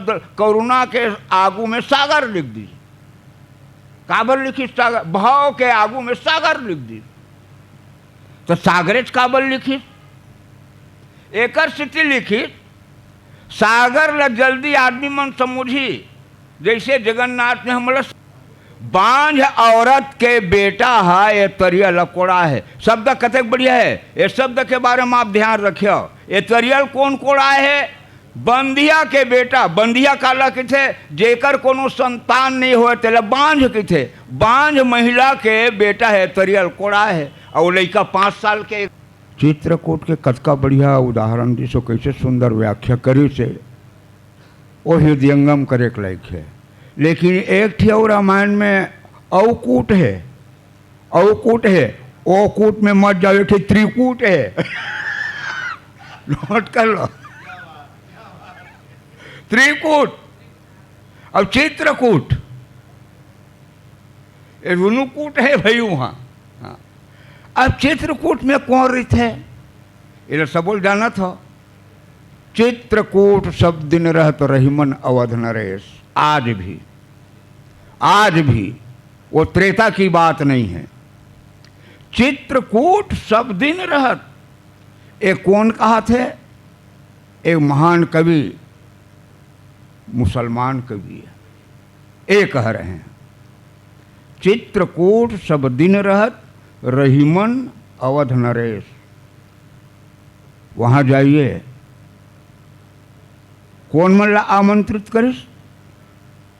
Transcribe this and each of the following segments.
शब्द करुणा के आगू में सागर लिख दी। काबर लिखी सागर, भाव के आगू में सागर लिख दी तो सागरेच काबर लिखी, एक स्थिति लिखी सागर ल जल्दी आदमी मन समझी। जैसे जगन्नाथ ने हमला बांझ औरत के बेटा है ये तरिया लकोड़ा है, शब्द कतक बढ़िया है। ये शब्द के बारे में आप ध्यान रखियो। ये तरियल कौन कोड़ा है, बंधिया के बेटा। बंधिया काला किथे, जेकर कोनो संतान नहीं हो तेला बांझ किथे, बांझ महिला के बेटा है तरियल कोड़ा है। और लड़का 5 साल के। चित्रकूट के कतका बढ़िया उदाहरण दिसो, कैसे सुंदर व्याख्या करी से वो हृदयंगम करे के लायक है। लेकिन एक ठे और रामायण में अवकूट है, अवकूट है, ओकूट में मत जाओ, ठे त्रिकूट है। नोट कर लो, त्रिकूट और चित्रकूट, ये रुनुकूट है भाई वहाँ। हाँ। अब चित्रकूट में कौन रित है, ये सब जाना था। चित्रकूट सब दिन रहत रहीमन अवध नरेश। आज भी वो त्रेता की बात नहीं है। चित्रकूट सब दिन रहत, एक कौन कहा थे, एक महान कवि, मुसलमान कवि है, एक कह रहे हैं चित्रकूट सब दिन रहत रहीमन अवध नरेश। वहां जाइए, कौन मल्ला आमंत्रित करिस,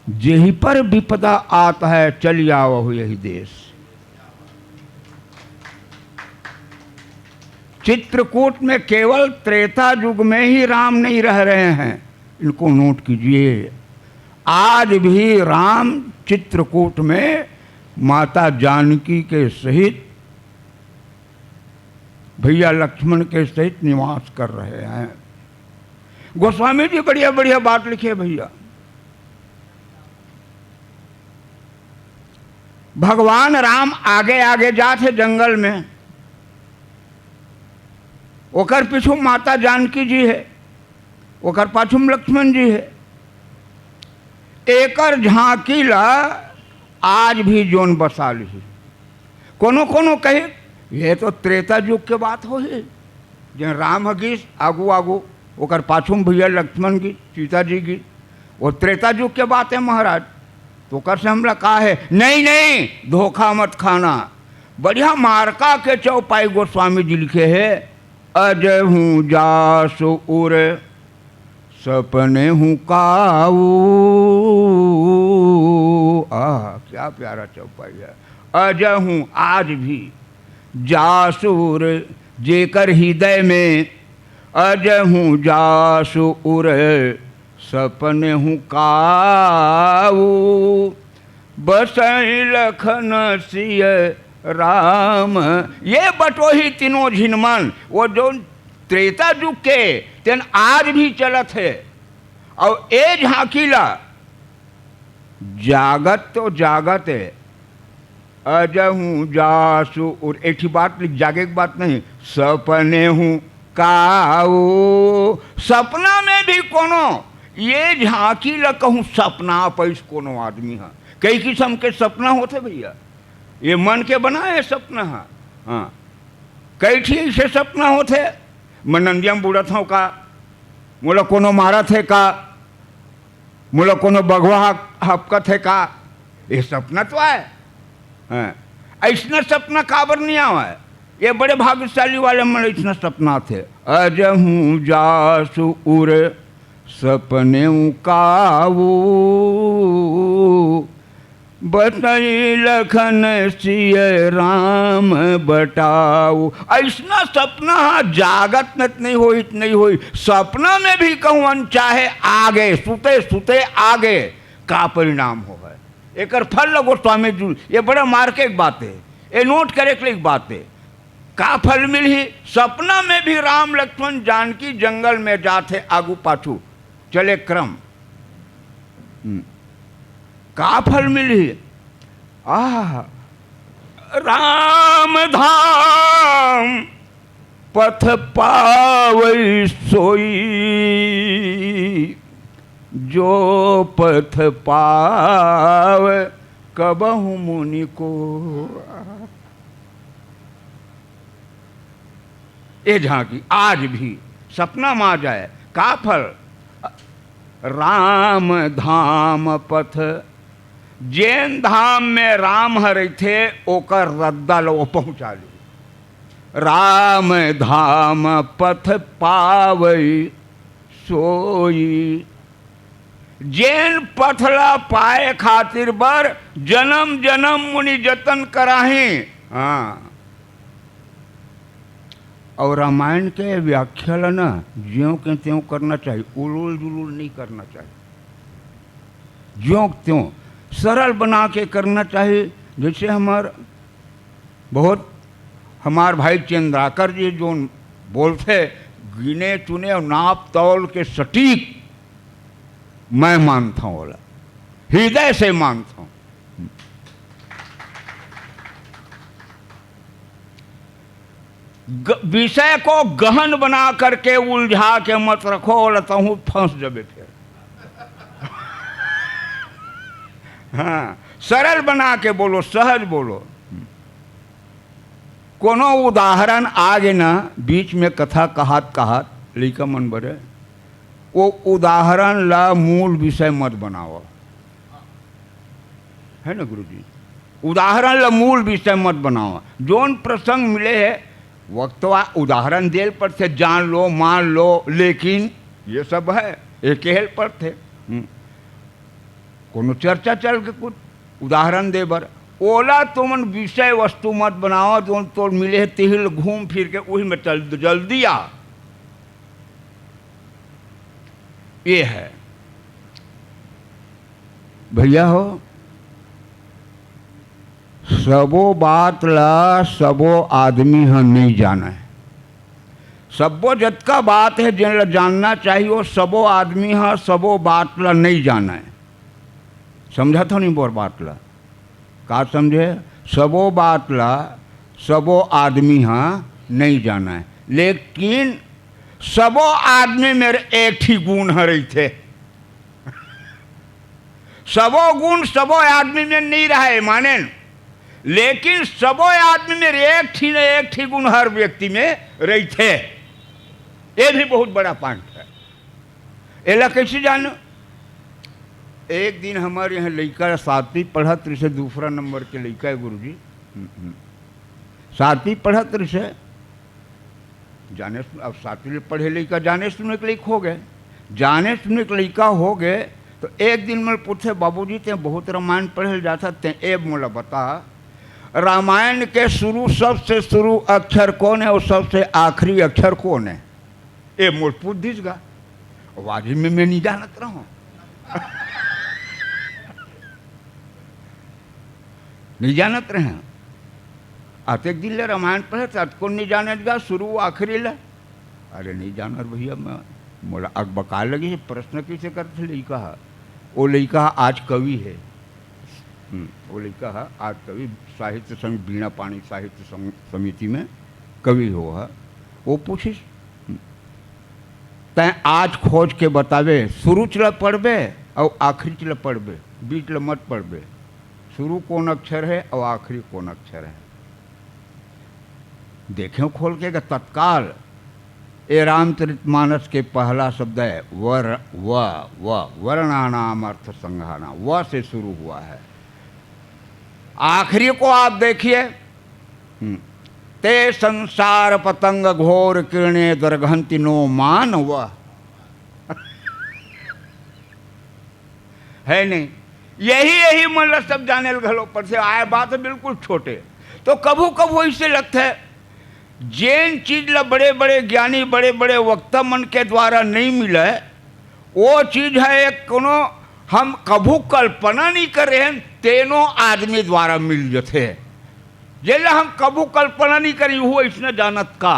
जेही पर विपदा आता है चल आओ यही देश। चित्रकूट में केवल त्रेता युग में ही राम नहीं रह रहे हैं, इनको नोट कीजिए। आज भी राम चित्रकूट में माता जानकी के सहित, भैया लक्ष्मण के सहित निवास कर रहे हैं। गोस्वामी जी बढ़िया बढ़िया बात लिखे भैया। भगवान राम आगे आगे जाते जंगल में, ओकर पीछू माता जानकी जी है, ओकर पाछू लक्ष्मण जी है। एकर झांकी ला आज भी जोन बसा ली। कोनो कोनो कहे ये तो त्रेता युग के बात हो है, जो राम गीस आगू आगू, ओकर पाछू भैया लक्ष्मण की, सीता जी की, वो त्रेता युग के बात है महाराज। तो कर से हमला कहा है नहीं नहीं, धोखा मत खाना। बढ़िया मार्का के चौपाई गोस्वामी जी लिखे है, अजय हूँ जासु उर सपने हूँ काऊ। क्या प्यारा चौपाई है। अजय हूँ आज भी, जासुर जेकर हृदय में, अजय हूँ जासुर सपने हूँ काऊ। बसई लखन सिय राम। ये बटोही तीनों झिनमन, वो जो त्रेता युग के तेन आज भी चलत है। और ए झांकीला जागत तो जागत है, अजय हूँ जासु। और एक ही बात लिख, जागे की बात नहीं, सपने हूँ काऊ। सपना में भी कोनो, ये झांकी ल कहूँ सपना पैस कोनो आदमी है। कई किस्म के सपना होते भैया, ये मन के बना है सपना है। हाँ, कई ठीक से सपना होते, मैं नंदिया में बुढ़त हूँ का, मोला कोनो मारत है का, मोला कोनो बगवा हपकत है का, ये सपना तो है। हाँ, ऐसा सपना काबर नहीं आवा है। ये बड़े भाग्यशाली वाले मन इतना सपना थे। अज हूँ जासु उर सपने काऊ। बतई लखन सिय राम बटाऊ। ऐसा सपना जागत नत नहीं हो, नहीं हो। सपना में भी कहूँ अनचाहे आगे, सुते सुते आगे का परिणाम हो है। एक फल लगो स्वामी जी, ये बड़ा मार्के की बात है, ये नोट करे के लिए बात है। का फल मिली, सपना में भी राम लक्ष्मण जानकी जंगल में जाते आगू पाछू चले क्रम। का फल मिली, राम धाम पथ पावै सोई। जो पथ पाव कबहु मुनि को। ये झांकी आज भी सपना में आ जाए का फल, राम धाम पथ, जैन धाम में राम हरे थे ओकर रद्दा लो पहुँचा ली। राम धाम पथ पावई सोई, जैन पथला पाए खातिर बर जन्म जन्म मुनि जतन कराही। हाँ, और रामायण के व्याख्या ना ज्यों के त्यों करना चाहिए, उलूल जुलूल नहीं करना चाहिए, ज्यों त्यों सरल बना के करना चाहिए। जैसे हमार भाई चंद्राकर जी जो बोलते गिने चुने और नाप तौल के सटीक, मैं मानता हूँ, बोला हृदय से मानता हूँ। विषय को गहन बना करके उलझा के मत रखो, बोला तहु फंस जबे फिर। हाँ, सरल बना के बोलो, सहज बोलो। कोनो उदाहरण आगे ना बीच में कथा कहात लइका मन बरे, वो उदाहरण ला मूल विषय मत बनाओ, है ना गुरुजी। उदाहरण ला मूल विषय मत बनाओ। जोन प्रसंग मिले है वक्तवा उदाहरण देल पर थे, जान लो मान लो, लेकिन ये सब है एक हेल पर थे। कोनो चर्चा चल के कुछ उदाहरण दे बर, ओला तुमन विषय वस्तु मत बनाओ। जो तो मिले तिहिल घूम फिर के वही में चल जल्दी आ। ये है भैया हो, सबो बात ला सबो आदमी ह नहीं जाना है। सबो जतका बात है जिन ला जानना चाहिए, वो सबो आदमी ह सबो बात ला नहीं जाना है। समझा तो नहीं बोर बात ला का समझे। सबो बात ला सबो आदमी हाँ नहीं जाना है, लेकिन सबो आदमी मेरे एक ही गुण हरे थे। सबो गुण सबो आदमी में नहीं रहे माने, लेकिन सबो आदमी में एक ही गुण हर व्यक्ति में रही थे। ये भी बहुत बड़ा पॉइंट है। एला कैसे जानो। एक दिन हमारे यहाँ लड़का 7वीं पढ़त से, दूसरा नंबर के लड़का है गुरुजी, 7वीं पढ़त से, जाने अब 7वीं पढ़े लड़का जाने सुनने के लड़का हो गए। जाने सुनने के लड़का हो गए तो एक दिन मैं पूछे, बाबूजी ते बहुत रामायण पढ़े जाता ते, ए मोला बता रामायण के शुरू सबसे शुरू अक्षर कौन है और सबसे आखिरी अक्षर कौन है। ए मोल पूछ दीजगा, वाजी में मैं नहीं जानत रहा हूँ। नहीं जानत रहे। आते दिन ले रामायण पढ़े थे, कौन नहीं जानेगा शुरू आखिरी ले। अरे नहीं जानर भैया, मैं मोला अग बका लगी है, प्रश्न कैसे करते लड़का। वो लड़का आज कवि है। वो लड़का आज कवि, साहित्य समिति, बीणा पानी साहित्य समिति में कवि हो है। वो पूछिस तैं आज खोज के बतावे, शुरू चला पढ़बे और आखिरी चला पढ़बे, बीच ला मत पढ़बे। शुरू कौन अक्षर है और आखिरी कौन अक्षर है, देखें खोल के तत्काल। ये रामचरितमानस के पहला शब्द है वर्णानाम अर्थ संघाना, व से शुरू हुआ है। आखिरी को आप देखिए, ते संसार पतंग घोर किरणे दरघंति नो मान व है नहीं। यही मतलब सब जाने घलो पर से आए, बात है बिल्कुल छोटे। तो कभू कभू इससे लगता है जैन चीज ला बड़े बड़े ज्ञानी बड़े बड़े वक्ता मन के द्वारा नहीं मिले, वो चीज है एक कोनो हम कभू कल्पना नहीं कर रहे हैं, तेनों आदमी द्वारा मिल जाते हैं। जेला हम कभू कल्पना नहीं करी हुआ इसने जानत का,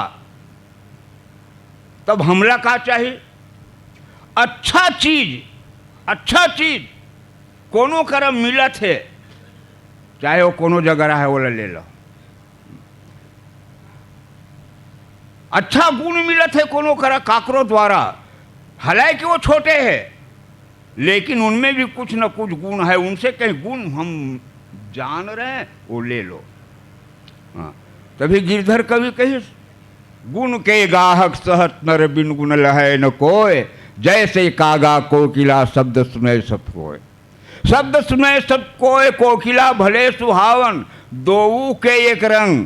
तब हमला का चाहिए। अच्छा चीज कोनो करम मिलत है, चाहे वो कोनो जगह रहा है वो ले लो। अच्छा गुण मिलत है कोनो करा काकरो द्वारा, हालांकि वो छोटे है, लेकिन उनमें भी कुछ न कुछ गुण है, उनसे कहीं गुण हम जान रहे हैं वो ले लो। हाँ, तभी गिरधर कवि कही, गुण के गाहक सहत नर बिन गुण लहै न कोय, जैसे कागा कोकिला शब्द सुने सब कोय। शब्द सुने सब कोय, कोकिला भले सुहावन, दोऊ के एक रंग,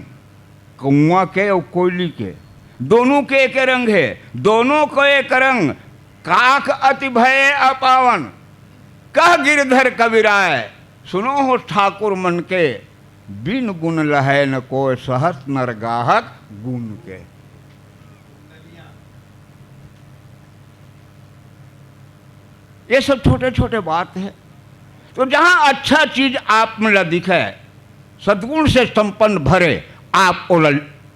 कौआ के और कोयली के दोनों के एक रंग है, दोनों को एक रंग, काक अति भय अपावन। कह गिरधर कविराय, सुनो हो ठाकुर मन के, बिन गुण लहै न कोय, सहस नर गाहक गुण के। ये सब छोटे छोटे बात है। तो जहां अच्छा चीज आप में दिखे, सद्गुण से संपन्न भरे, आप ओला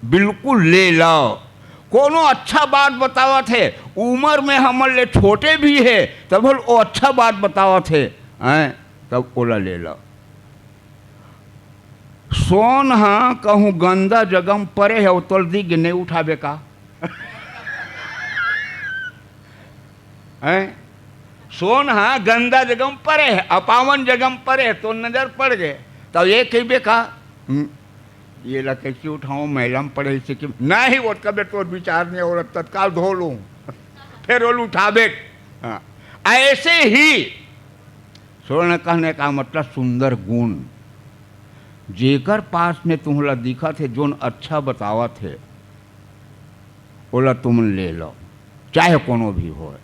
बिल्कुल ले लो। कोनो अच्छा बात बतावत है, उम्र में हमर ले छोटे भी है, तब वो अच्छा बात बतावत है, तब ओला ले लो। सोन हाँ कहूँ गंदा जगम परे है, उतल दी नहीं उठावे का है। सोन हाँ गंदा जगम परे है, अपावन जगम परे है, तो नजर पड़ गए, तो ये कही का ये ला कैसे उठाऊँ, महिला में पड़े से कि नहीं, वो कभी तो विचार नहीं हो, तत्काल धो लूँ फिर वो उठावे। हाँ, ऐसे ही सोन कहने का मतलब सुंदर गुण, जेकर पास में तुम्हला दिखा थे, जोन अच्छा बतावा थे, ओला तुम ले लो, चाहे कोनो भी हो।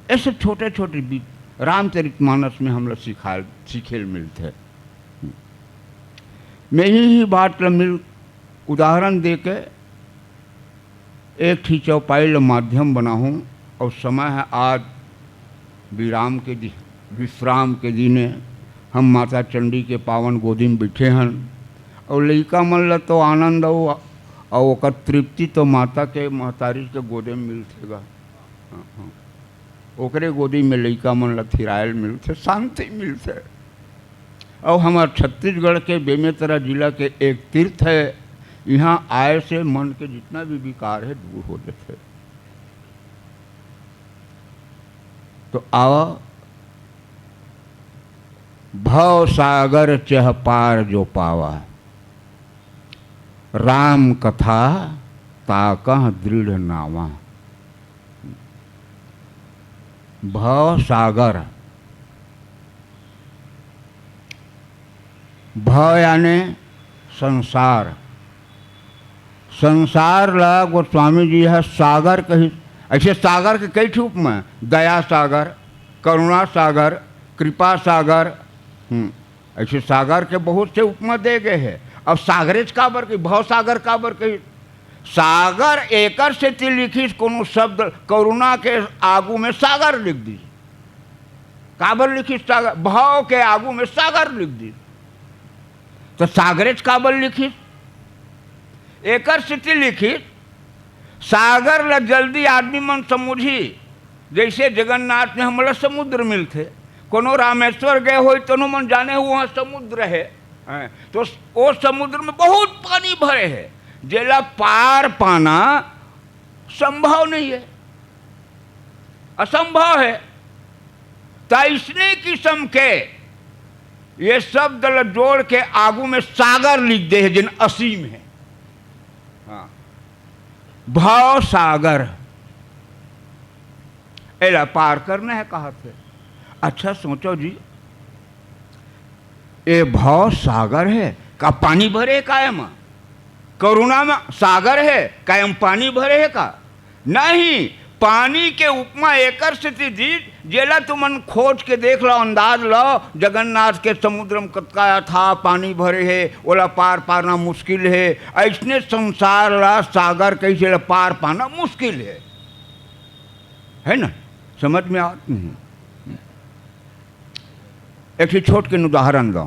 ऐसे छोटे छोटे रामचरितमानस में हम लोग सीखे मिलते। मैं ही बात मिल उदाहरण दे के एक ही चौपाई माध्यम बना हूँ, और समय है आज विश्राम के दिने हम माता चंडी के पावन गोदी में बैठे हैं, और लड़का मन ला तो आनंद और तृप्ति तो माता के महतारी के गोदे में मिलतेगा। ओकरे गोदी में लड़का मन ला थिरायल मिलते, शांति मिलते। और हमारे छत्तीसगढ़ के बेमेतरा जिला के एक तीर्थ है, यहाँ आए से मन के जितना भी विकार है दूर हो जाते। तो आओ, भव सागर चह पार जो पावा, राम कथा ताकह दृढ़ नावा। भव सागर, भव यानी संसार, संसार ला गोस्वामी जी है सागर कही। ऐसे सागर के कई रूप में, दया सागर, करुणा सागर, कृपा सागर, ऐसे सागर के बहुत से उपमा दे गए हैं। अब सागरेज काबर की, भव सागर काबर कही। सागर एकर से ती लिखी कोनो शब्द, करुणा के आगू में सागर लिख दी, काबर लिखी सागर, भाव के आगू में सागर लिख दी, तो सागरेज काबर लिखी। एकर से ती लिखी, सागर ला जल्दी आदमी मन समुझी, जैसे जगन्नाथ में हमारा समुद्र मिलते, कोनो रामेश्वर गए हो तो मन जाने वहाँ समुद्र है, तो वो समुद्र में बहुत पानी भरे है, जेला पार पाना संभव नहीं है, असंभव है। तैसने किस्म के ये शब्द जोड़ के आगू में सागर लिख दे है, जिन असीम है। हाँ, भाव सागर एला पार करना है, कहा थे। अच्छा सोचो जी, ये भाव सागर है का पानी भरे कायम, करुणा में सागर है कायम पानी भरे है का नहीं। पानी के उपमा एकर स्थिति दी, जेला तुमन खोज के देख लो, अंदाज लो, जगन्नाथ के समुद्र में कतका था पानी भरे है, ओला पार पाना मुश्किल है। ऐसने संसार ला सागर कैसे पार पाना मुश्किल है ना, समझ में आ। एक ही छोट के उदाहरण दो,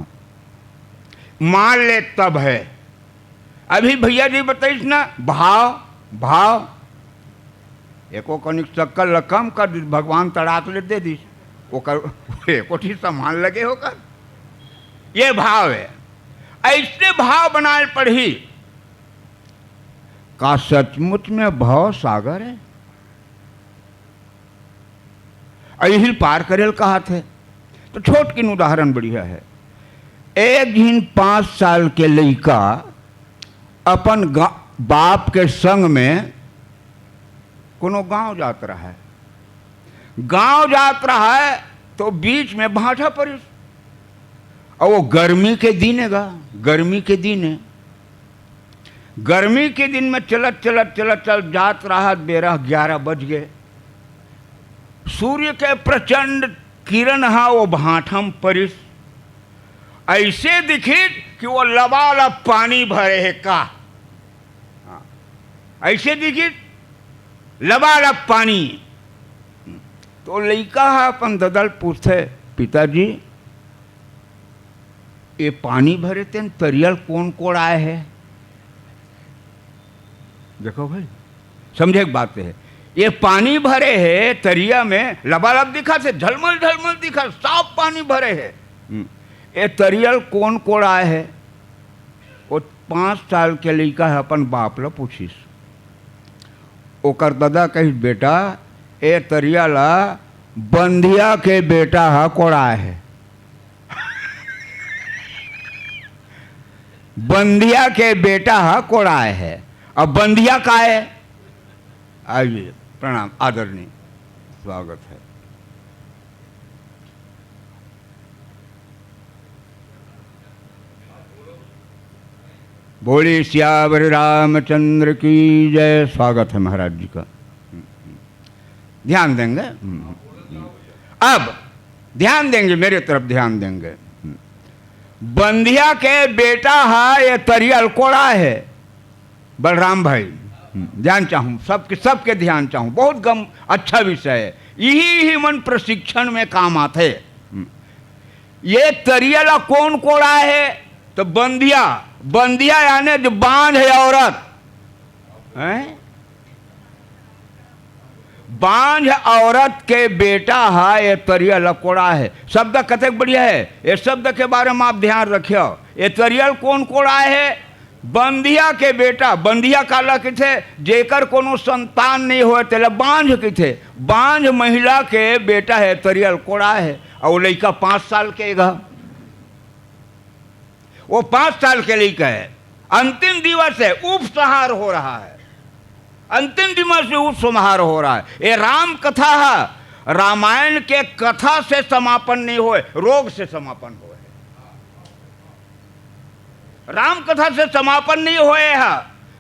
मान ले तब है। अभी भैया जी बताइस ना, भाव भाव एको कनिक शक्कर लकम कर भगवान तड़ाक ले दे दी, एको ठीक सामान लगे होकर, ये भाव है। ऐसे भाव बनाए पढ़ी, का सचमुच में भाव सागर है। अहिल पार करेल कहा थे। तो छोट किन उदाहरण बढ़िया है। एक दिन 5 साल के लड़का अपन बाप के संग में कोनो गांव जात रहा है। गांव जात रहा है तो बीच में भाटा पड़ी, और वो गर्मी के दिन है, गर्मी के दिन है। गर्मी के दिन में चलत चलत चलत चल जात रहा, बेरा 11 बज गए। सूर्य के प्रचंड किरण हा वो भाठम परिस, ऐसे दिखी कि वो लबालब पानी भरे है का, ऐसे दिखी लबालब पानी। तो लड़का अपन ददल पूछते, पिताजी ये पानी भरे थे तरियल कौन कोड़ आए है? देखो भाई, समझे एक बात है, ये पानी भरे है तरिया में, लबालब दिखा से, झलमल झलमल दिखा, साफ पानी भरे है। ये तरियल कौन कोड़ आए है? वो 5 साल के लड़का है, अपन बाप ला पूछिस। ओकर दादा कहिस, बेटा ए तरिया ला बंधिया के बेटा हा कोड़ाए है। बंधिया के बेटा हा कोड़ाए है। अब बंधिया का है? आइए, प्रणाम, आदरणीय, स्वागत है। बोले सियावर रामचंद्र की जय। स्वागत है महाराज जी का। ध्यान देंगे, अब ध्यान देंगे, मेरे तरफ ध्यान देंगे। बंधिया के बेटा है ये तरियल कोड़ा है। बलराम भाई ध्यान चाहूँ, सबके ध्यान चाहूँ, बहुत अच्छा विषय है, यही मन प्रशिक्षण में काम आते। ये तरियल कौन कोड़ा है? तो बंधिया, बंधिया यानी जो बांझ है औरत है, बांझ औरत के बेटा है ये तरियल कोड़ा है। शब्द कतक बढ़िया है, ये शब्द के बारे में आप ध्यान रखियो। ये तरियल कौन कोड़ा है? बंधिया के बेटा। बंधिया काला किथे? जेकर कोनो संतान नहीं हो तेला बांझ किथे, बांझ महिला के बेटा है तरियल कोड़ा है। और लड़का 5 साल के गा, वो 5 साल के लड़का है। अंतिम दिवस है, उपसंहार हो रहा है, अंतिम दिवस से उपसंहार हो रहा है। ये राम कथा है, रामायण के कथा से समापन नहीं होए, रोग से समापन होए। राम कथा से समापन नहीं होए है,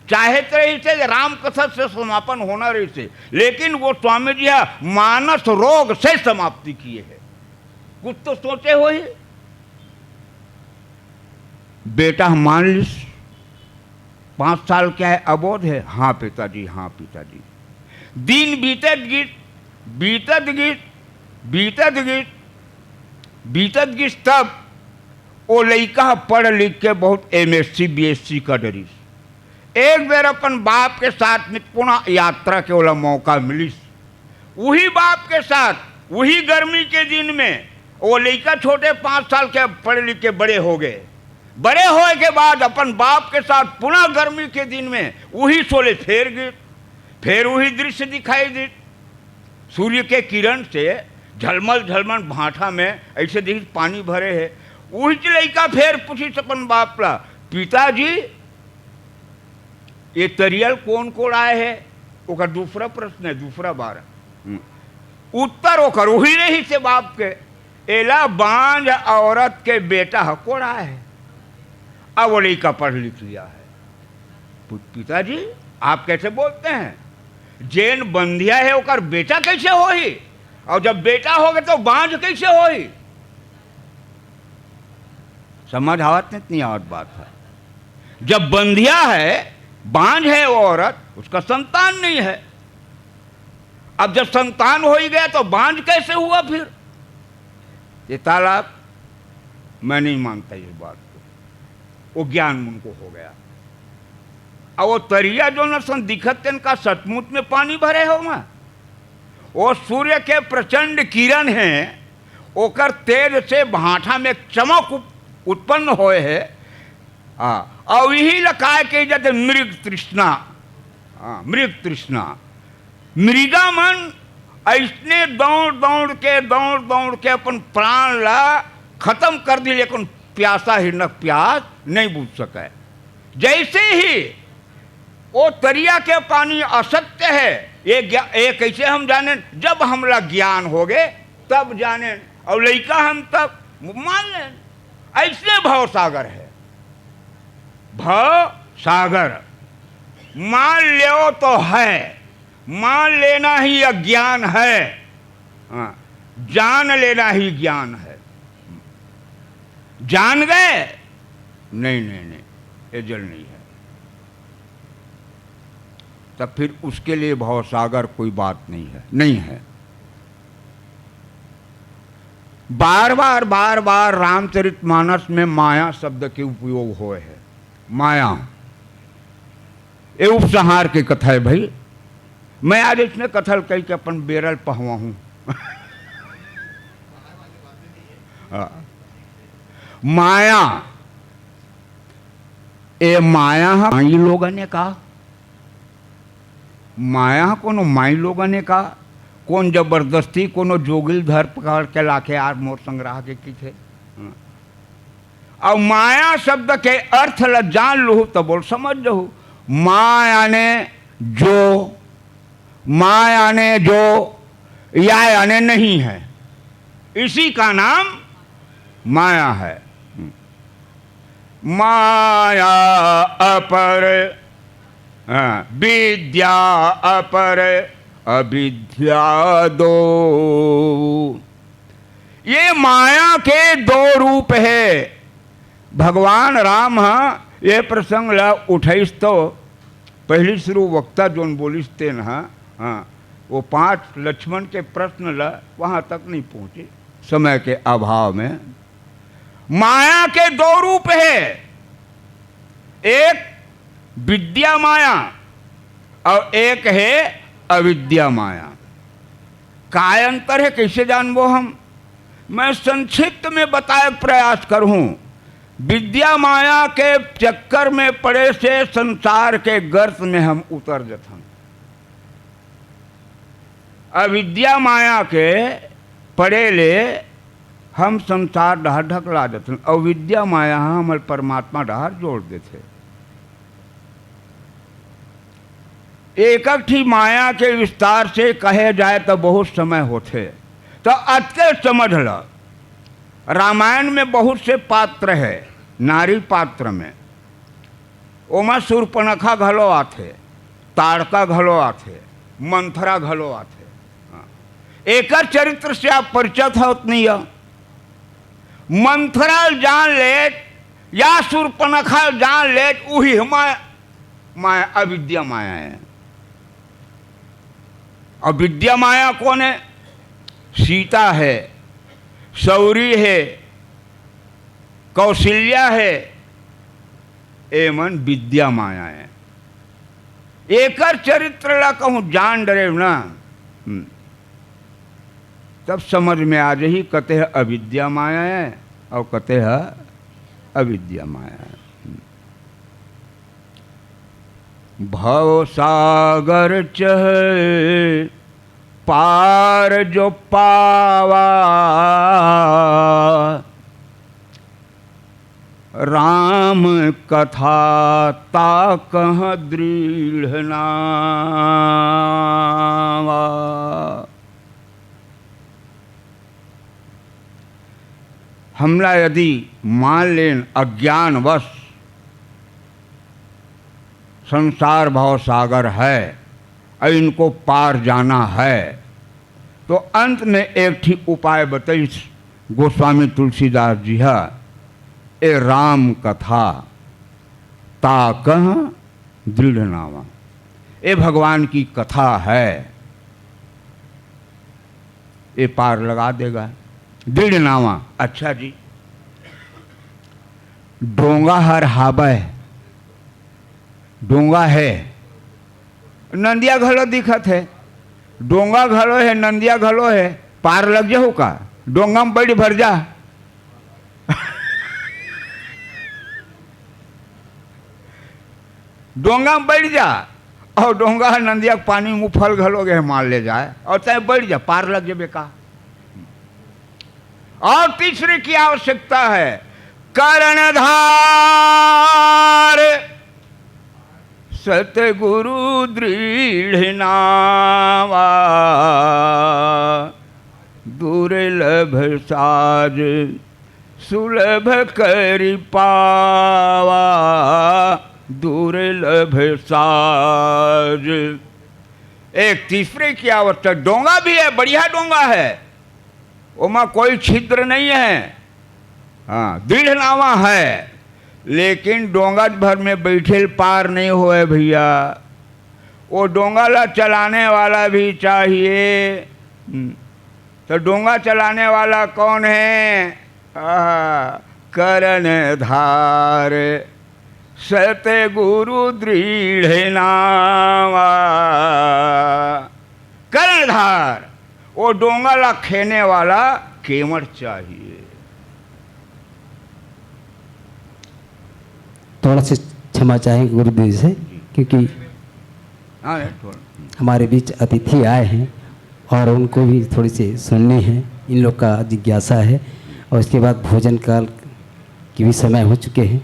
चाहे तो रही थे राम कथा से समापन होना रही थे, लेकिन वो स्वामी जी है मानस रोग से समाप्ति किए है। कुछ तो सोचे हो ही। बेटा मान लिस 5 साल क्या है, अबोध है? हाँ पिताजी, हाँ पिताजी। दिन बीतत गीत, बीतत गीत, बीतत गीत, बीतत गीत, तब वो लड़का पढ़ लिख के बहुत MSc BSc का डरिस। एक बेर अपन बाप के साथ में पुनः यात्रा के वाला मौका मिलिस। वही बाप के साथ, वही गर्मी के दिन में वो लड़का छोटे 5 साल के पढ़ लिख के बड़े हो गए। बड़े होए के बाद अपन बाप के साथ पुनः गर्मी के दिन में वही सोले फेर गए, फिर वही दृश्य दिखाई दी। सूर्य के किरण से झलमल झलमल भाटा में ऐसे देखिए पानी भरे है। वही लड़का फिर पूछी अपन बाप ला, पिताजी ये तरियल कौन कोड़ आए है? ओकर दूसरा प्रश्न है, दूसरा बार उत्तर ओकर वही रही से बाप के, एला बांझ औरत के बेटा कोड़ा है। अब वो लड़का पढ़ लिख लिया है। पिताजी आप कैसे बोलते हैं? जैन बंधिया है ओकर बेटा कैसे हो ही? और जब बेटा हो गए तो बांझ कैसे हो ही? समझ आवत नहीं आवत बात है। जब बंधिया है, बांझ है वो औरत, उसका संतान नहीं है। अब जब संतान हो ही गया तो बांझ कैसे हुआ फिर? ये तालाब मैं नहीं मानता इस बात को, वो ज्ञान उनको हो गया। और वो तरिया जो न दिखत का सचमुच में पानी भरे हो ना, वो सूर्य के प्रचंड किरण हैं, ओकर तेज से भाटा में चमक उत्पन्न होए है। और यही लकाय के जाते मृग तृष्णा, मृग तृष्णा, मृगा मन ऐसने दौड़ दौड़ के अपन प्राण ला खत्म कर दी, लेकिन प्यासा हिरनक प्यास नहीं बुझ सके। जैसे ही वो तरिया के पानी असत्य है, ये कैसे हम जाने? जब हमला ज्ञान हो गए तब जाने, और लइका हम तब मान लें। ऐसे भव सागर है, भव सागर मान लो तो है, मान लेना ही अज्ञान है, हाँ, जान लेना ही ज्ञान है। जान गए नहीं नहीं नहीं, ये जल नहीं है, तब फिर उसके लिए भवसागर कोई बात नहीं है, नहीं है। बार बार रामचरितमानस में माया शब्द के उपयोग हुए है। माया ये उपसंहार की कथा है भाई। मैं आज इसमें कथल कही के अपन बेरल पहवा हूं। माया, ए माया माई लोगों ने कहा, माया कोनो माई लोगों ने कहा, कौन जबरदस्ती कोनो जोगिल धर पकड़ के लाके आर मोर संग्रह के की थे। और माया शब्द के अर्थ ल जान लू तो बोल समझ लू। माया ने जो, माया ने जो, या यानी नहीं है, इसी का नाम माया है। माया अपर विद्या अपर अविद्या दो, ये माया के दो रूप है। भगवान राम ये प्रसंग ला उठाइस तो पहली शुरू वक्ता जोन बोलिस ते न, हाँ, वो 5 लक्ष्मण के प्रश्न ला वहाँ तक नहीं पहुँचे समय के अभाव में। माया के 2 रूप है, एक विद्या माया और एक है अविद्या माया। काय अंतर है कैसे जानबो हम? मैं संक्षिप्त में बताए प्रयास करूं। विद्या माया के चक्कर में पड़े से संसार के गर्त में हम उतर जाते हैं। अविद्या माया के पड़े ले हम संसार डहर ढकला देते हैं, अविद्या माया हमारे परमात्मा डहर जोड़ देते। एक ही माया के विस्तार से कहे जाए तो बहुत समय होते, तो अत्य समझ लो। रामायण में बहुत से पात्र है, नारी पात्र में ओमा शूर्पणखा घलो आथे, ताड़का घलो आथे, मंथरा घलो आथे। एक चरित्र से आप परिचित होत नहीं है। मंथरा जान ले या शूर्पणखा जान ले, वही माया अविद्या माया है। अविद्या माया कौन है? सीता है, शौरी है, कौशल्या है, एमन विद्या माया है। एक चरित्र ला कहूँ जान डरे ना, तब समझ में आ जाही कते है अविद्या माया है और कते है अविद्या माया है। भव सागर चहे पार जो पावा, राम कथा ता कह दृढ़ नावा। हमला यदि मान लें अज्ञानवश संसार भाव सागर है और इनको पार जाना है, तो अंत में एक ठीक उपाय बताई गोस्वामी तुलसीदास जी है। ए राम कथा ताकह दृढ़ नावा, ये भगवान की कथा है, ये पार लगा देगा। दृढ़ नावा, अच्छा जी, डोंगा हर हाबे, डोंगा है, नंदिया घलो दिखत है, डोंगा घलो है, नंदिया घलो है, पार लग जाओ का? डोंगा में बड़ी भर जा। डोंगा में बैठ जा और डोंगा नंदिया के पानी मुँह फल घलोगे मार ले जाए और चाहे बढ़ जाए पार लग जाए बेका। और तीसरे की आवश्यकता है कर्णधार सतगुरु दृढ़ नावा दुर्लभ साज सुलभ करि पावा दुर्लभ साज। एक तीसरे की आवश्यकता, डोंगा भी है, बढ़िया डोंगा है, उसमें कोई छिद्र नहीं है, हाँ दृढ़ नावा है, लेकिन डोंगा भर में बैठे पार नहीं होए भैया। वो डोंगा ला चलाने वाला भी चाहिए। तो डोंगा चलाने वाला कौन है? कर्णधार सतगुरु दृढ़ नावा। कर्णधार वो डोंगा ला खेने वाला केवट चाहिए। थोड़ा सा क्षमा चाहेंगे गुरुदेव से, क्योंकि हमारे बीच अतिथि आए हैं और उनको भी थोड़ी सी सुननी है, इन लोग का जिज्ञासा है, और उसके बाद भोजन काल की भी समय हो चुके हैं।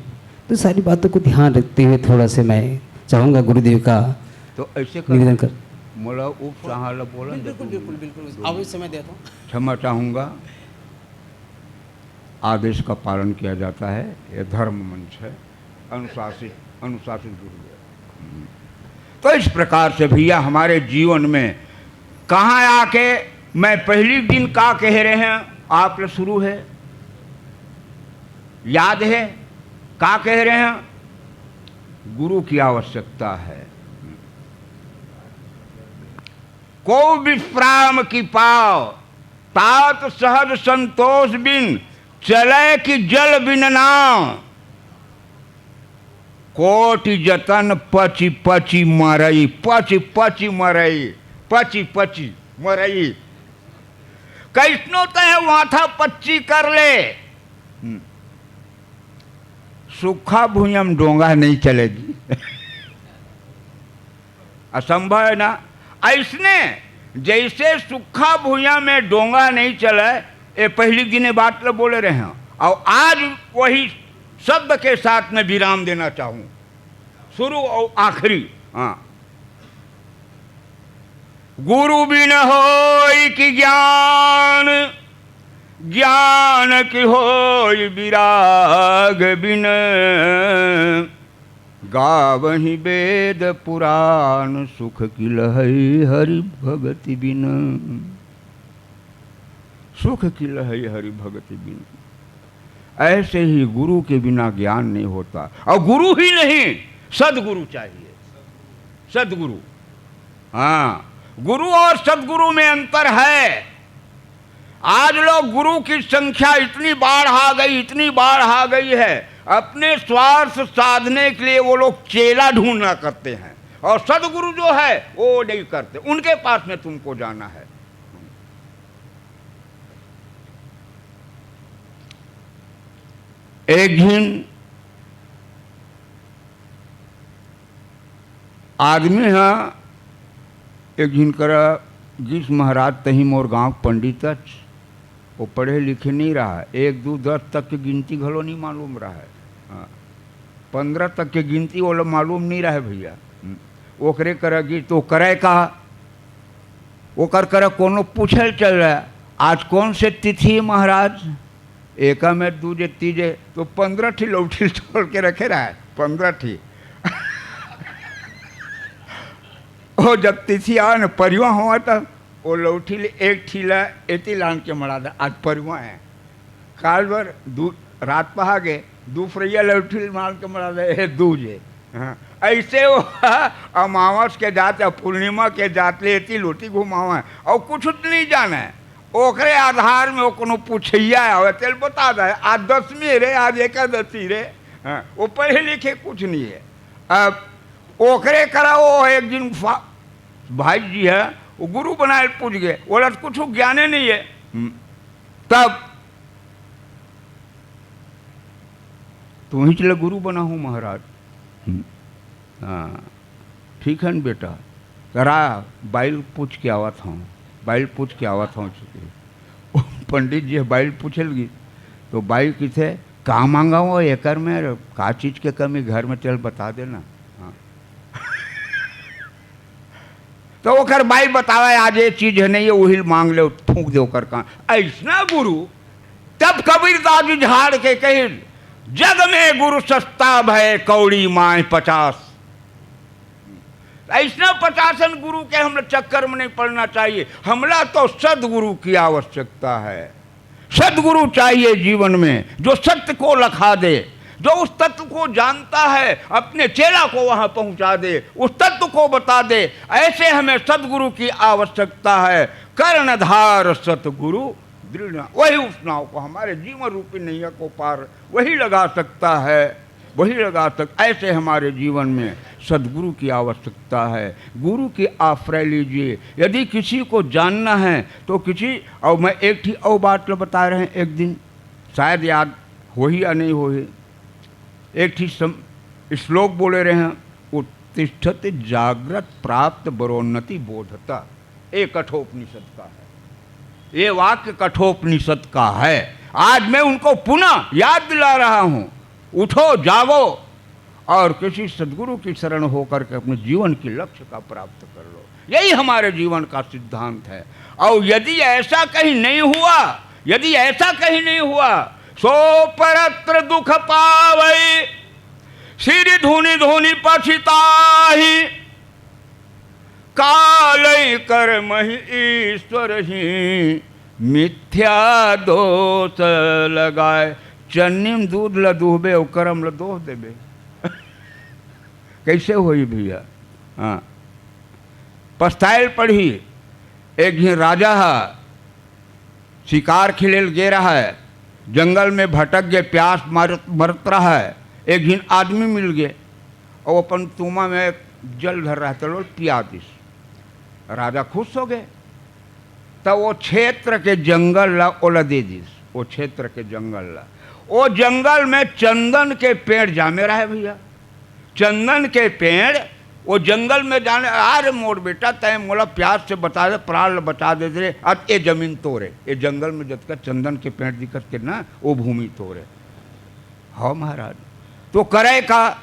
तो सारी बातों को ध्यान रखते हुए थोड़ा से मैं चाहूँगा गुरुदेव का तो ऐसे निवेदन कर मोला उपसंहार बोला। बिल्कुल बिल्कुल बिल्कुल अब समय देता हूँ। क्षमा चाहूँगा, आदेश का पालन किया जाता है, ये धर्म मंच है, अनुशासित गुरुदेव। तो इस प्रकार से भैया हमारे जीवन में कहाँ आके मैं पहली दिन का कह रहे हैं आप लोग शुरू है, याद है का कह रहे हैं? गुरु की आवश्यकता है। को विश्राम की पाव तात सहज संतोष बिन चले कि जल बिन नाव। कोटि जतन पची पची मरई, पची पची मरई, पची पची मरई। कैसनो तय माथा पच्ची कर ले, सूखा भूयम डोंगा नहीं चलेगी। असंभव है ना। ऐसने जैसे सूखा भूया में डोंगा नहीं चले, ये पहली दिन बात तो बोले रहे हैं, और आज वही शब्द के साथ में विराम देना चाहूं, शुरू और आखिरी। हाँ, गुरु बिन होय कि ज्ञान, ज्ञान की होय विराग बिन। गावहि वेद पुराण सुख की लहई हरि भगति बिन। सुख की लहई हरि भगति बिन। ऐसे ही गुरु के बिना ज्ञान नहीं होता, और गुरु ही नहीं सदगुरु चाहिए। सदगुरु, हाँ, गुरु और सदगुरु में अंतर है। आज लोग गुरु की संख्या इतनी बाढ़ आ गई, इतनी बाढ़ आ गई है, अपने स्वार्थ साधने के लिए वो लोग चेला ढूंढना करते हैं, और सदगुरु जो है वो नहीं करते। उनके पास में तुमको जाना है। एक दिन आदमी है, एक दिन करा जिस महाराज तही मोर गांव पंडित, वो पढ़े लिखे नहीं रहा है, 1 2 10 तक की गिनती घलो नहीं मालूम रहा है। हाँ, 15 तक की गिनती वो लोग मालूम नहीं रहा है भैया। ओकरे करेगी तो करे कहा, वो कर कोनो पूछल चल रहा है, आज कौन से तिथि है महाराज? एका में दूजे तीजे, तो 15 ठी लौठी तोड़ के रखे रहा है, 15 ठी। वो जब तिथि आ न परिवा हुआ तब वो लौठी एक ठीला एती लान के मरा था, आज परिवा है। काल भर रात पहा गए, दूसरिया लौठी मार के मरा था दूजे। हाँ, ऐसे वो अमावस के जात या पूर्णिमा के जात ले एती लोटी घुमावा है, और कुछ नहीं जाना है। ओकरे आधार में वो कोनो पूछैया है, तेल बता दे आज 10वीं रे, आज एकादशी रे। हाँ, वो पढ़े लिखे कुछ नहीं है। अब ओकरे करा वो एक दिन भाई जी है, वो गुरु बनाए पूछ गए, बोला कुछ ज्ञाने नहीं है। तब तू ही चले गुरु बना हूँ महाराज। हाँ ठीक है न बेटा, करा बाइल पूछ के आवत हूँ, बाइल पूछ के आवत हूँ। पंडित जी बाइल पूछलगी तो बाई किसे का मांगा हो एकर में, का चीज के कमी घर में चल बता देना। हाँ। तो ओकर बाई बतावे आज ये चीज है नहीं है, वही मांग ले, फूंक दे ओकर का। ऐसा गुरु तब कबीरदास जी झाड़ के कहे, जग में गुरु सस्ता भय कौड़ी माए 50। ऐसा 50 गुरु के हम चक्कर में नहीं पड़ना चाहिए। हमला तो सदगुरु की आवश्यकता है। सदगुरु चाहिए जीवन में, जो सत्य को लखा दे, जो उस तत्व को जानता है, अपने चेला को वहां पहुंचा दे, उस तत्व को बता दे। ऐसे हमें सदगुरु की आवश्यकता है। कर्णधार सतगुरु दृढ़, वही उस नाव को, हमारे जीवन रूपी नैया को पार वही लगा सकता है, वही लगा सकता। ऐसे हमारे जीवन में सदगुरु की आवश्यकता है। गुरु की आश्रय लीजिए। यदि किसी को जानना है तो किसी, और मैं एक ही और बात बता रहे हैं, एक दिन शायद याद हो ही या नहीं हो ही, एक ही श्लोक बोले रहे हैं, उत्तिष्ठत जागृत प्राप्त बरोन्नति बोधता। ये कठोपनिषद का है, ये वाक्य कठोपनिषद का है। आज मैं उनको पुनः याद दिला रहा हूँ। उठो, जागो और किसी सदगुरु की शरण होकर के अपने जीवन के लक्ष्य का प्राप्त कर लो। यही हमारे जीवन का सिद्धांत है। और यदि ऐसा कहीं नहीं हुआ, यदि ऐसा कहीं नहीं हुआ, सो परत्र दुख पावई सिर धुनि धुनि पछिताहि, कालय कर्म ही ईश्वर ही मिथ्या दोष लगाए। चन्नीम दूध ल दूहबे और करम ल दोष देबे। कैसे होई भैया? हाँ, पस्तायल पढ़ी। एक ही राजा है, शिकार खिलेल गे रहा है, जंगल में भटक गए, प्यास मरत रहा है। एक दिन आदमी मिल गए और अपन तुमा में जल धर रहा है, चलो पिया दिस। राजा खुश हो गए। तब वो क्षेत्र के जंगल ला ओला दे दिस, वो क्षेत्र के जंगल ला। वो जंगल में चंदन के पेड़ जामे रहा है भैया, चंदन के पेड़। वो जंगल में जाने, अरे मोर बेटा तय मोला प्यास से बता दे, प्राण बचा दे रे। अब ये जमीन तोरे, ये जंगल में जब तक चंदन के पेड़ दिक्कत के ना, वो भूमि तोरे। हाँ महाराज, तो करे का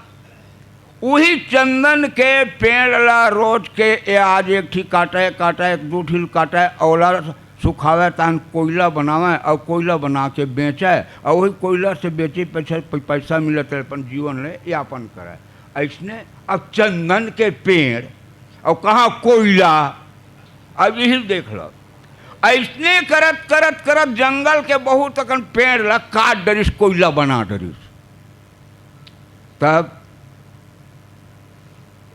वही चंदन के पेड़ ला रोज के ये आज एक ठीक काटा है, एक दो ठीक काटा है, औला सुखावे तान कोयला बनावे और कोयला बना के बेचे और वही कोयला से बेचे पैसा मिलता है, अपन जीवन ले यापन करे। ऐसने अब चंदन के पेड़ और कहाँ कोयला, अब यही देख लो। ऐसने करत करत करत जंगल के बहुत अकन पेड़ ला काट डरिस, कोयला बना डरिस। तब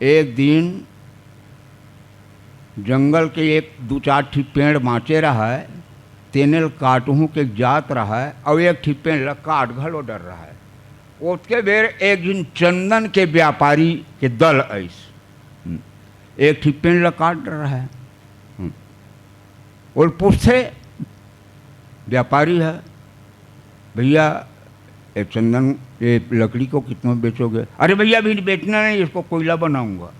एक दिन जंगल के एक दो चार ठीक पेड़ बाँचे रहा है, तेनेल काटहूँ के जात रहा है और एक ठीक पेड़ ला काट घलो डर रहा है। उसके बेर एक दिन चंदन के व्यापारी के दल ऐस एक ठीक पेड़ ला काट डर रहा है। और पूछते व्यापारी है, भैया ये चंदन ये लकड़ी को कितना बेचोगे? अरे भैया अभी बेचना नहीं, इसको कोयला बनाऊंगा।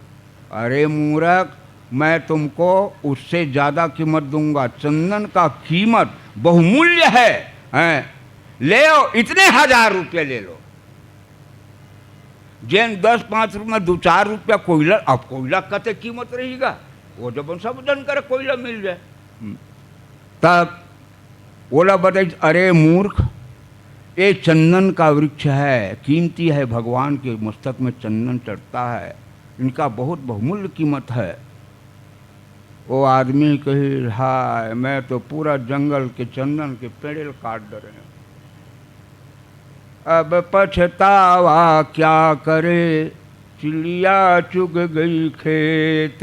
अरे मूर्ख, मैं तुमको उससे ज़्यादा कीमत दूंगा। चंदन का कीमत बहुमूल्य है, ले लो, इतने 1000 रुपये ले लो। जैन 10-5 रुपये में 2-4 रुपया कोयला, अब कोयला कते कीमत रहेगा, वो जब सब जन करे कोयला मिल जाए। तब बोला बताइए, अरे मूर्ख, ये चंदन का वृक्ष है, कीमती है, भगवान के मस्तक में चंदन चढ़ता है, इनका बहुत बहुमूल्य कीमत है। वो आदमी कही, हाय मैं तो पूरा जंगल के चंदन के पेड़ काट डरे, अब पछतावा क्या करे, चिड़िया चुग गई खेत,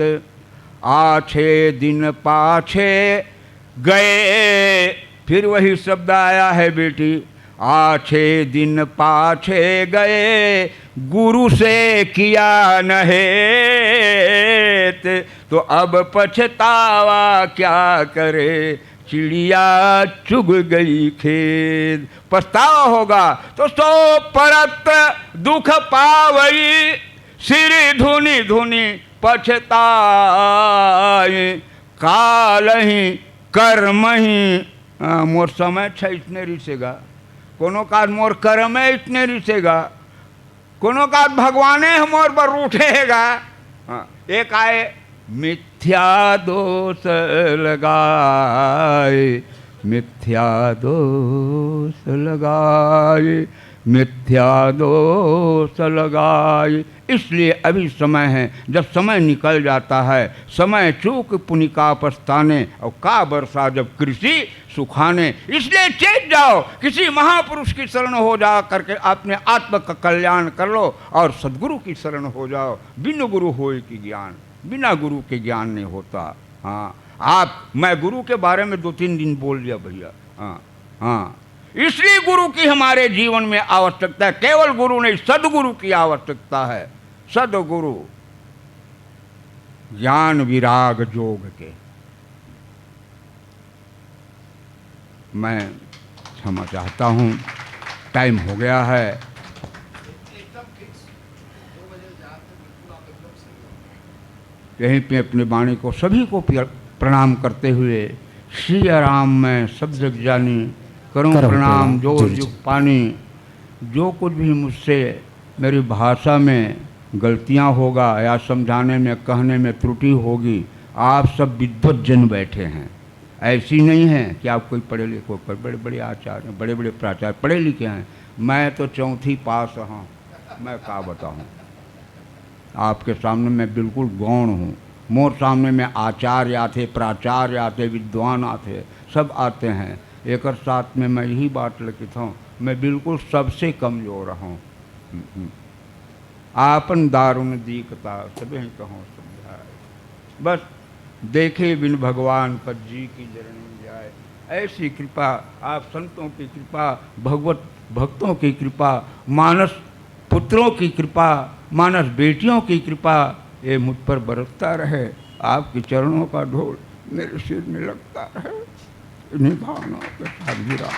आछे दिन पाछे गए। फिर वही शब्द आया है बेटी, आछे दिन पाछे गए, गुरु से किया न हेत, तो अब पछतावा क्या करे, चिड़िया चुग गई खेत। पछतावा होगा तो सो परत दुख पावई, सिर धुनि धुनि पछताए, काल ही कर्म ही मोर समय छ इतने रिसेगा, कोनो काज मोर कर्म है इतने रिसेगा, कोनो काज भगवाने मोर पर रूठेगा। एक आए मिथ्या दोष लगाए, मिथ्या दोष लगाए, मिथ्या दोष लगाए। इसलिए अभी समय है, जब समय निकल जाता है, समय चूक पुनि का पछताने, और का वर्षा जब कृषि सुखाने। इसलिए चेत जाओ, किसी महापुरुष की शरण हो जा करके अपने आत्म का कल्याण कर लो, और सद्गुरु की शरण हो जाओ। बिन गुरु होए की ज्ञान, बिना गुरु के ज्ञान नहीं होता। हाँ, मैं गुरु के बारे में 2-3 दिन बोल दिया भैया। हाँ हाँ, इसलिए गुरु की हमारे जीवन में आवश्यकता है। केवल गुरु नहीं, सदगुरु की आवश्यकता है। सदगुरु ज्ञान विराग जोग के। मैं क्षमा चाहता हूँ, टाइम हो गया है। यहीं पे अपने वाणी को सभी को प्रणाम करते हुए, श्री राम मैं सब जग जानी, करूं प्रणाम जो युग पानी। जो कुछ भी मुझसे मेरी भाषा में गलतियां होगा या समझाने में कहने में त्रुटि होगी, आप सब विद्वत जन बैठे हैं। ऐसी नहीं है कि आप कोई पढ़े लिखे, कोई बड़े बड़े आचार्य, बड़े बड़े प्राचार्य पढ़े लिखे हैं। मैं तो 4वीं पास हाँ, मैं क्या बताऊँ आपके सामने। मैं बिल्कुल गौण हूँ। मोर सामने में आचार्य आते, प्राचार्य आते, विद्वान आते, सब आते हैं। एक साथ में मैं यही बात लिखित हूँ, मैं बिल्कुल सबसे कमजोर हूँ। आपन दारुण दीकता सभी कहो समझाए, बस देखे बिन भगवान पर जी की जरनी जाए। ऐसी कृपा आप संतों की कृपा, भगवत भक्तों की कृपा, मानस पुत्रों की कृपा, मानस बेटियों की कृपा ये मुझ पर बरसता रहे। आपके चरणों का ढोल मेरे सिर में लगता रहे। इन्हीं भावनाओं के साथ गिरा।